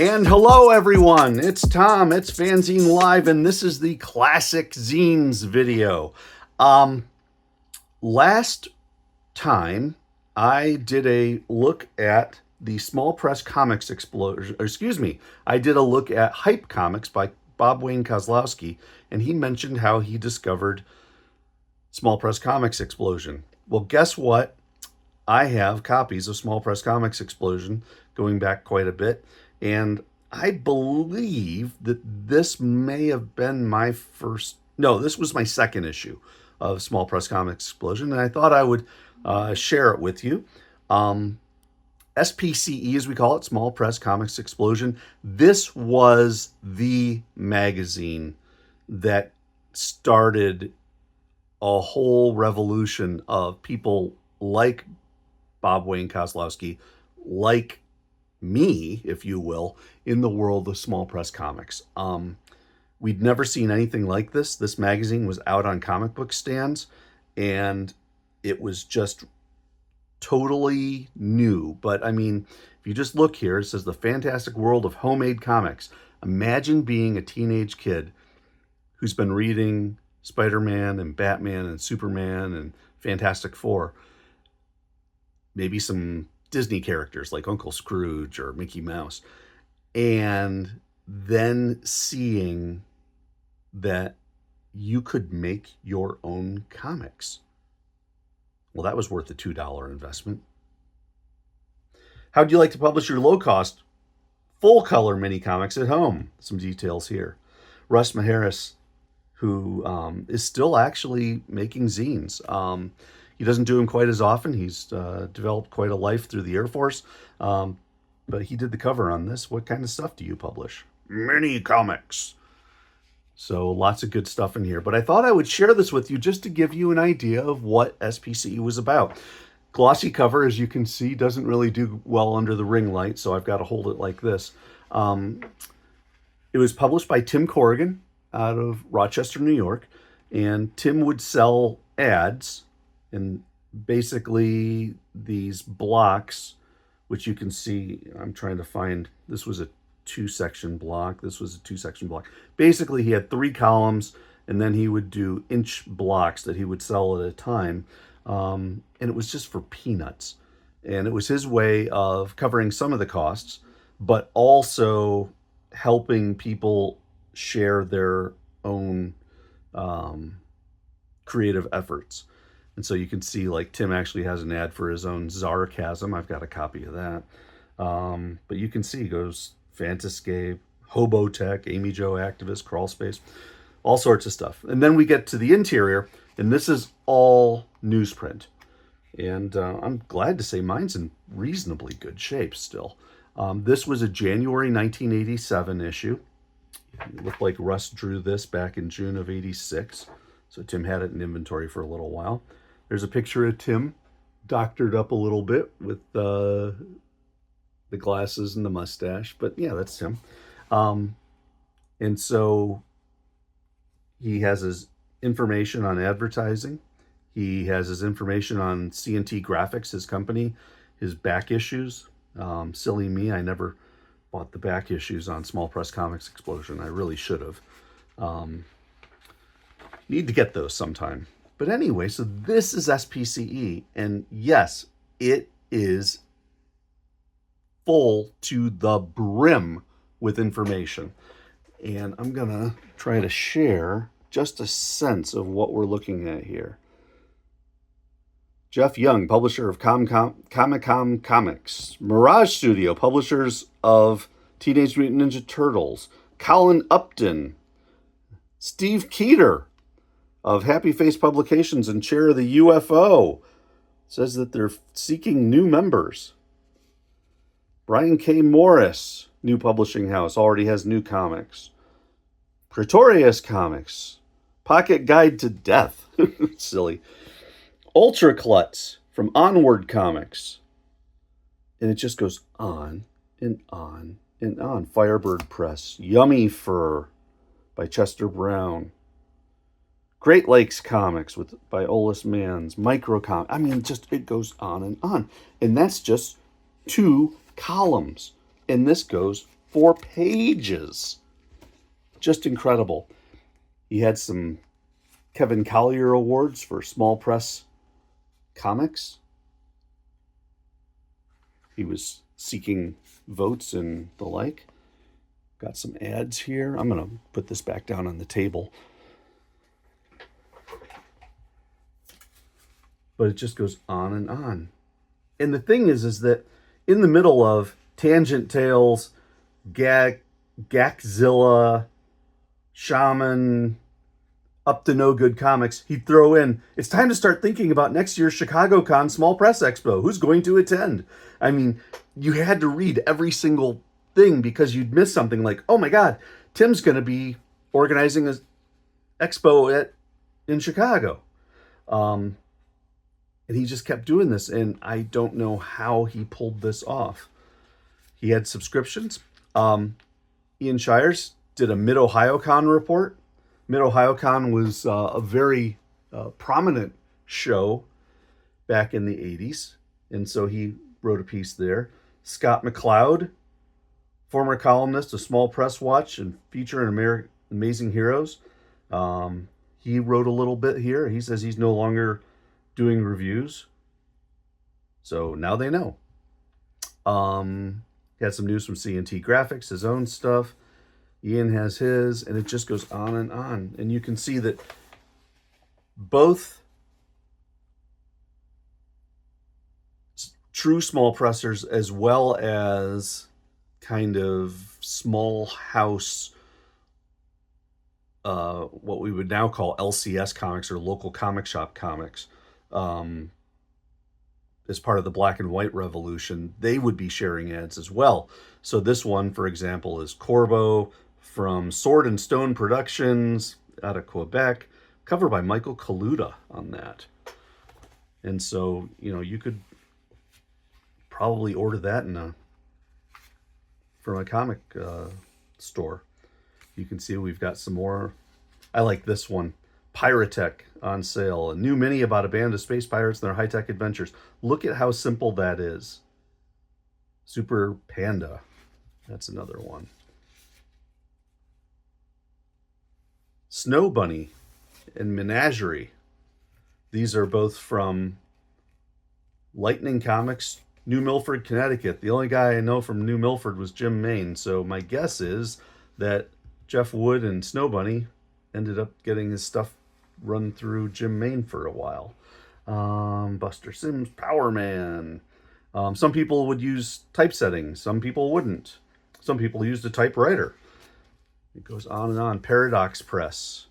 And hello everyone, it's Tom, it's FANzine Live, and this is the Classic Zines video. Last time I did a look at the small press comics explosion, I did a look at Hype Comics by Bob Wayne Kozlowski, and he mentioned how he discovered small press comics explosion. Well, guess what? I have copies of small press comics explosion going back quite a bit. And I believe that this may have been my this was my second issue of Small Press Comics Explosion, and I thought I would share it with you. SPCE, as we call it, Small Press Comics Explosion. This was the magazine that started a whole revolution of people like Bob Wayne Kozlowski, like me, if you will, in the world of small press comics. We'd never seen anything like this. This magazine was out on comic book stands, and it was just totally new. But I mean, if you just look here, it says the fantastic world of homemade comics. Imagine being a teenage kid who's been reading Spider-Man and Batman and Superman and Fantastic Four, maybe some Disney characters like Uncle Scrooge or Mickey Mouse, and then seeing that you could make your own comics. Well, that was worth the $2 investment. How'd you like to publish your low-cost, full-color mini comics at home? Some details here. Russ Maharis, who is still actually making zines. He doesn't do them quite as often. He's developed quite a life through the Air Force. But he did the cover on this. What kind of stuff do you publish? Mini comics. So lots of good stuff in here. But I thought I would share this with you just to give you an idea of what SPCE was about. Glossy cover, as you can see, doesn't really do well under the ring light, so I've got to hold it like this. It was published by Tim Corrigan out of Rochester, New York. And Tim would sell ads. And basically these blocks, which you can see, I'm trying to find, this was a two-section block. This was a two-section block. Basically, he had 3 columns, and then he would do inch blocks that he would sell at a time. And it was just for peanuts. And it was his way of covering some of the costs, but also helping people share their own creative efforts. And so you can see, like, Tim actually has an ad for his own Zarcasm. I've got a copy of that. But you can see he goes Fantascape, Hobotech, Amy Jo Activist, Crawl Space, all sorts of stuff. And then we get to the interior, and this is all newsprint. And I'm glad to say mine's in reasonably good shape still. This was a January 1987 issue. It looked like Russ drew this back in June of '86. So Tim had it in inventory for a little while. There's a picture of Tim, doctored up a little bit with the glasses and the mustache. But yeah, that's Tim. And so he has his information on advertising. He has his information on C&T Graphics, his company, his back issues. Silly me, I never bought the back issues on Small Press Comics Explosion. I really should have. Need to get those sometime. But anyway, so this is SPCE, and yes, it is full to the brim with information. And I'm gonna try to share just a sense of what we're looking at here. Jeff Young, publisher of Comic-Con Comics. Mirage Studio, publishers of Teenage Mutant Ninja Turtles. Colin Upton. Steve Keeter of Happy Face Publications and chair of the UFO. Says that they're seeking new members. Brian K. Morris, new publishing house, already has new comics. Pretorius Comics. Pocket Guide to Death. Silly. Ultra Klutz from Onward Comics. And it just goes on and on and on. Firebird Press. Yummy Fur by Chester Brown. Great Lakes Comics by Olis Mans, Microcom. I mean, just it goes on and on. And that's just 2 columns. And this goes 4 pages. Just incredible. He had some Kevin Collier Awards for small press comics. He was seeking votes and the like. Got some ads here. I'm going to put this back down on the table. But it just goes on and on. And the thing is that in the middle of Tangent Tales, Gakzilla, Shaman, Up to No Good Comics, he'd throw in, it's time to start thinking about next year's ChicagoCon Small Press Expo. Who's going to attend? I mean, you had to read every single thing because you'd miss something like, oh my God, Tim's going to be organizing an expo in Chicago. And he just kept doing this, and I don't know how he pulled this off. He had subscriptions. Ian Shires did a Mid-Ohio-Con report. Mid-Ohio-Con was a very prominent show back in the 80s, and so he wrote a piece there. Scott McCloud, former columnist of Small Press Watch and feature in Amazing Heroes. He wrote a little bit here. He says he's no longer doing reviews. So now they know. He had some news from C&T Graphics, his own stuff. Ian has his, and it just goes on and on. And you can see that both true small pressers as well as kind of small house, what we would now call LCS comics or local comic shop comics, as part of the black and white revolution, they would be sharing ads as well. So this one, for example, is Corbo from Sword and Stone Productions out of Quebec, cover by Michael Kaluta on that. And so, you know, you could probably order that from a comic store. You can see we've got some more. I like this one. Pyrotech on sale. A new mini about a band of space pirates and their high-tech adventures. Look at how simple that is. Super Panda. That's another one. Snow Bunny and Menagerie. These are both from Lightning Comics, New Milford, Connecticut. The only guy I know from New Milford was Jim Main. So my guess is that Jeff Wood and Snow Bunny ended up getting his stuff run through Jim Main for a while. Buster Sims, Power Man. Some people would use typesetting. Some people wouldn't. Some people used a typewriter. It goes on and on. Paradox Press.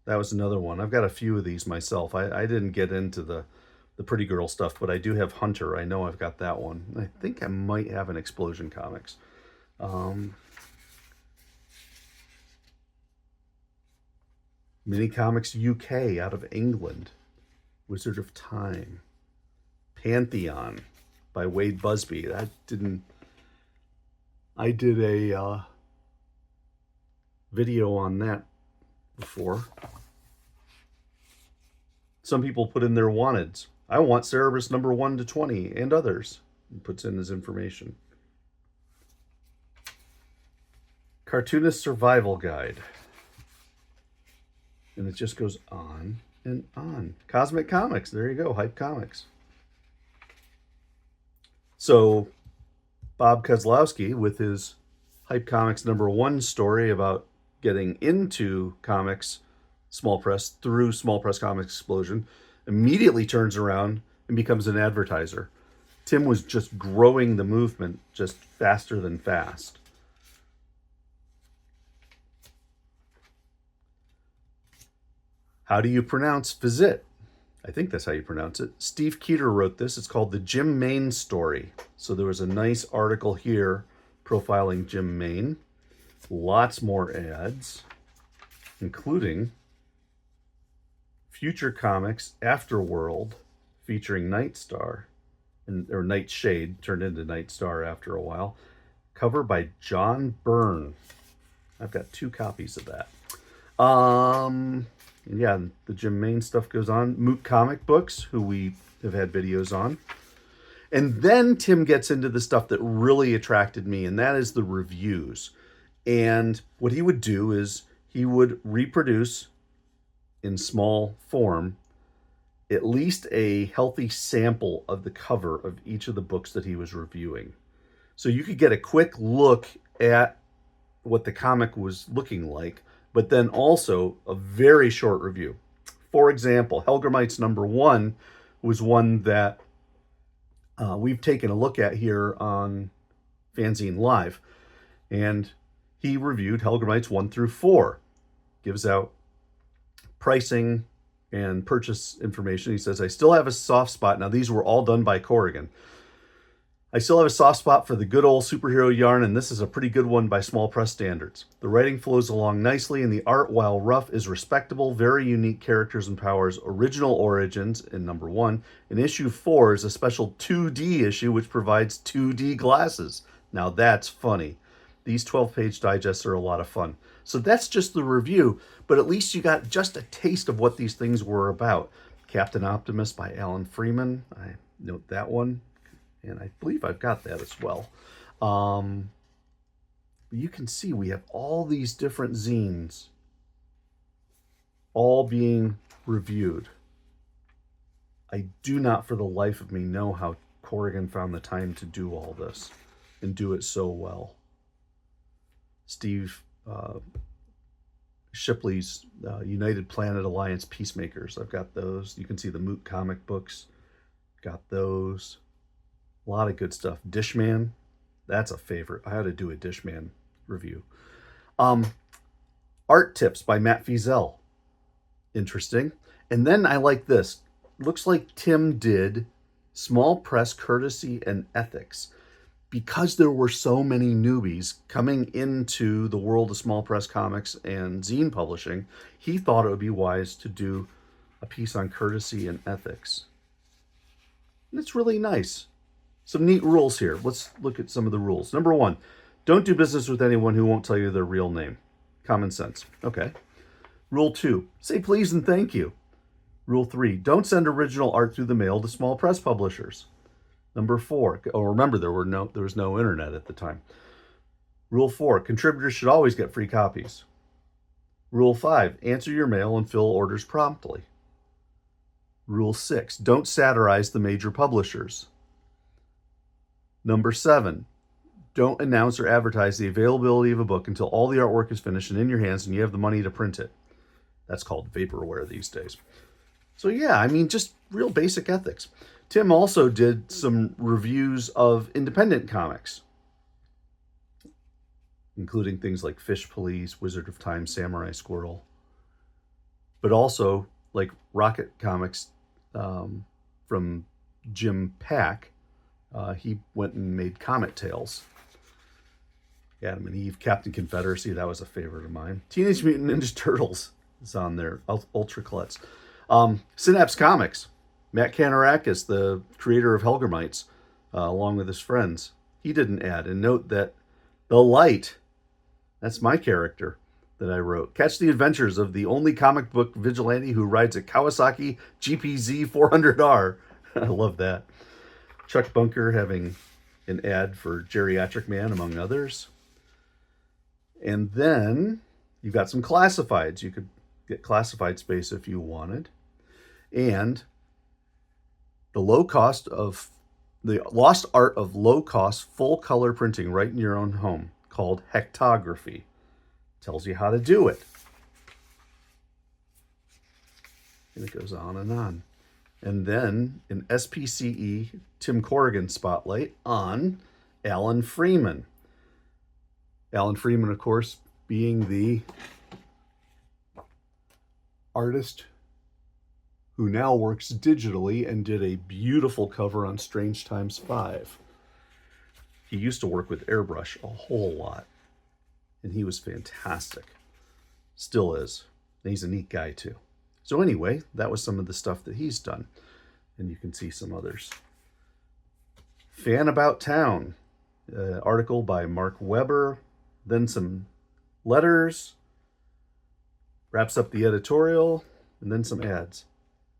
That was another one. I've got a few of these myself. I didn't get into the Pretty Girl stuff, but I do have Hunter. I know I've got that one. I think I might have an Explosion Comics. Mini Comics UK out of England. Wizard of Time. Pantheon by Wade Busby. I did a video on that before. Some people put in their wanteds. I want Cerebrus number 1 to 20 and others. He puts in his information. Cartoonist Survival Guide. And it just goes on and on. Cosmic Comics. There you go. Hype Comics. So Bob Kozlowski, with his Hype Comics number 1 story about getting into comics, small press, through Small Press Comics Explosion, immediately turns around and becomes an advertiser. Tim was just growing the movement just faster than fast. How do you pronounce visit? I think that's how you pronounce it. Steve Keeter wrote this. It's called The Jim Main Story. So there was a nice article here profiling Jim Main. Lots more ads, including Future Comics Afterworld featuring Nightstar, or Nightshade, turned into Nightstar after a while. Cover by John Byrne. I've got 2 copies of that. Yeah, the Jim Main stuff goes on. Moot Comic Books, who we have had videos on. And then Tim gets into the stuff that really attracted me, and that is the reviews. And what he would do is he would reproduce in small form at least a healthy sample of the cover of each of the books that he was reviewing. So you could get a quick look at what the comic was looking like, but then also a very short review. For example, Helgramite's #1 was one that we've taken a look at here on FANzine Live. And he reviewed Helgramite's 1 through 4, gives out pricing and purchase information. He says, I still have a soft spot. Now, these were all done by Corrigan. I still have a soft spot for the good old superhero yarn, and this is a pretty good one by small press standards. The writing flows along nicely, and the art, while rough, is respectable. Very unique characters and powers. Original origins in #1. And issue 4 is a special 2D issue, which provides 2D glasses. Now, that's funny. These 12-page digests are a lot of fun. So that's just the review, but at least you got just a taste of what these things were about. Captain Optimus by Alan Freeman. I note that one, and I believe I've got that as well. You can see we have all these different zines all being reviewed. I do not for the life of me know how Corrigan found the time to do all this and do it so well. Steve Shipley's United Planet Alliance Peacemakers. I've got those. You can see the Moot comic books. Got those. A lot of good stuff. Dishman. That's a favorite. I had to do a Dishman review. Art Tips by Matt Feazell. Interesting. And then I like this. Looks like Tim did Small Press Courtesy and Ethics. Because there were so many newbies coming into the world of small press comics and zine publishing, he thought it would be wise to do a piece on courtesy and ethics. And it's really nice. Some neat rules here. Let's look at some of the rules. #1, don't do business with anyone who won't tell you their real name. Common sense. Okay. Rule 2, say please and thank you. Rule 3, don't send original art through the mail to small press publishers. #4, remember there was no internet at the time. Rule 4, contributors should always get free copies. Rule 5, answer your mail and fill orders promptly. Rule 6, don't satirize the major publishers. #7, don't announce or advertise the availability of a book until all the artwork is finished and in your hands and you have the money to print it. That's called vaporware these days. So yeah, I mean, just real basic ethics. Tim also did some reviews of independent comics, including things like Fish Police, Wizard of Time, Samurai Squirrel, but also like Rocket Comics from Jim Pack. He went and made Comet Tales. Adam and Eve, Captain Confederacy, that was a favorite of mine. Teenage Mutant Ninja Turtles is on there, Ultra Klutz. Synapse Comics. Matt Kanarakis, the creator of Helgramites, along with his friends, he did an ad. And note that the Light, that's my character that I wrote. Catch the adventures of the only comic book vigilante who rides a Kawasaki GPZ 400R. I love that. Chuck Bunker having an ad for Geriatric Man, among others. And then you've got some classifieds. You could get classified space if you wanted. And the lost art of low-cost, full-color printing right in your own home, called hectography. Tells you how to do it. And it goes on and on. And then an SPCE Tim Corrigan spotlight on Alan Freeman. Alan Freeman, of course, being the artist who now works digitally and did a beautiful cover on Strange Times 5. He used to work with airbrush a whole lot, and he was fantastic. Still is. And he's a neat guy, too. So anyway, that was some of the stuff that he's done. And you can see some others. Fan About Town, article by Mark Weber, then some letters, wraps up the editorial, and then some ads.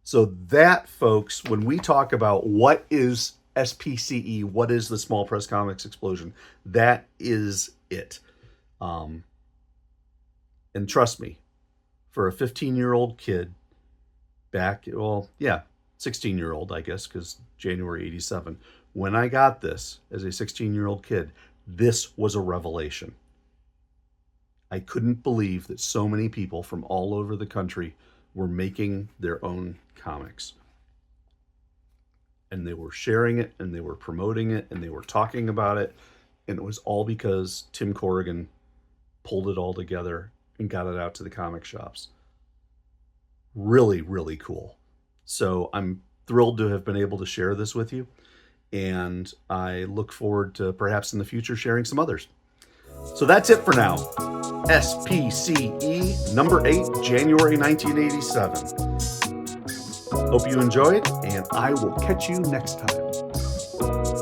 So that, folks, when we talk about what is SPCE, what is the Small Press Comics Explosion? That is it. And trust me, for a 15-year-old kid back, 16-year-old, I guess, because January 87, when I got this as a 16-year-old kid, this was a revelation. I couldn't believe that so many people from all over the country were making their own comics. And they were sharing it, and they were promoting it, and they were talking about it. And it was all because Tim Corrigan pulled it all together and got it out to the comic shops. Really, really cool. So I'm thrilled to have been able to share this with you. And I look forward to perhaps in the future sharing some others. So that's it for now. SPCE number 8, January 1987. Hope you enjoyed, and I will catch you next time.